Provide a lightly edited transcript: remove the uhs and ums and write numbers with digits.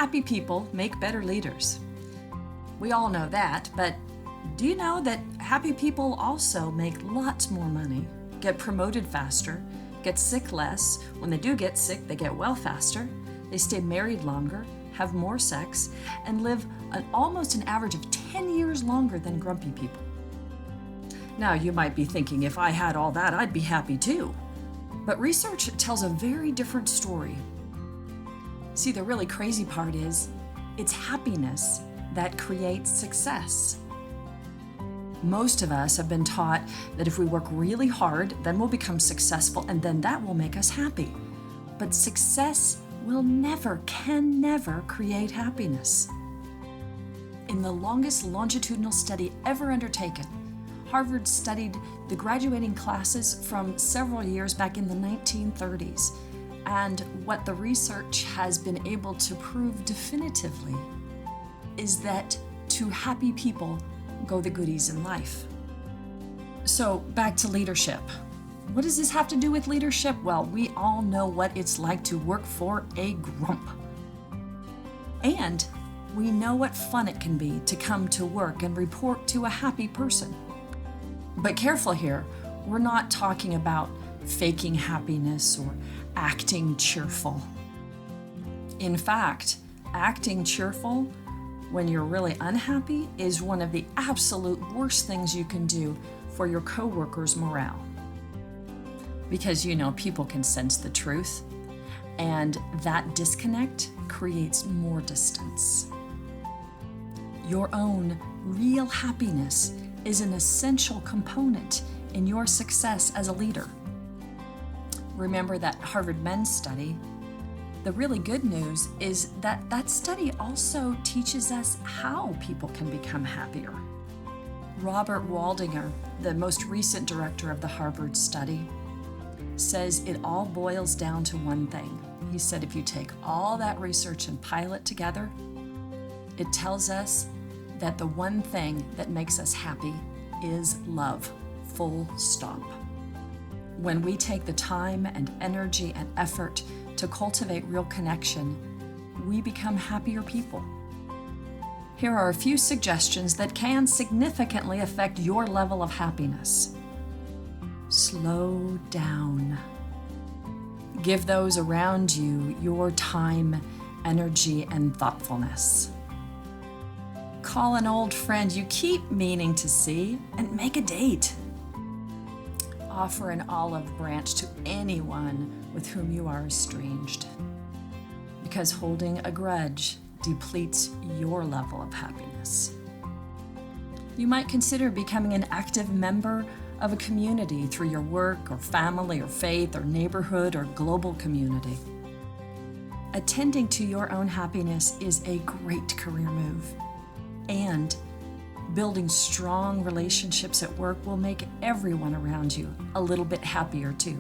happy people make better leaders. We all know that, but do you know that happy people also make lots more money, get promoted faster, get sick less? When they do get sick, they get well faster. They stay married longer, have more sex, and live almost an average of 10 years longer than grumpy people. Now, you might be thinking, if I had all that, I'd be happy too. But research tells a very different story. See, the really crazy part is, it's happiness that creates success. Most of us have been taught that if we work really hard, then we'll become successful, and then that will make us happy. But success can never create happiness. In the longest longitudinal study ever undertaken, Harvard studied the graduating classes from several years back in the 1930s. And what the research has been able to prove definitively is that to happy people go the goodies in life. So back to leadership. What does this have to do with leadership? Well, we all know what it's like to work for a grump. And we know what fun it can be to come to work and report to a happy person. But careful here, we're not talking about faking happiness or acting cheerful. In fact, acting cheerful when you're really unhappy is one of the absolute worst things you can do for your coworkers' morale. Because people can sense the truth, and that disconnect creates more distance. Your own real happiness is an essential component in your success as a leader. Remember that Harvard Men's study? The really good news is that that study also teaches us how people can become happier. Robert Waldinger, the most recent director of the Harvard study, says it all boils down to one thing. He said if you take all that research and pile it together, it tells us that the one thing that makes us happy is love, full stop. When we take the time and energy and effort to cultivate real connection, we become happier people. Here are a few suggestions that can significantly affect your level of happiness. Slow down. Give those around you your time, energy, and thoughtfulness. Call an old friend you keep meaning to see and make a date. Offer an olive branch to anyone with whom you are estranged, because holding a grudge depletes your level of happiness. You might consider becoming an active member of a community through your work or family or faith or neighborhood or global community. Attending to your own happiness is a great career move, and building strong relationships at work will make everyone around you a little bit happier too.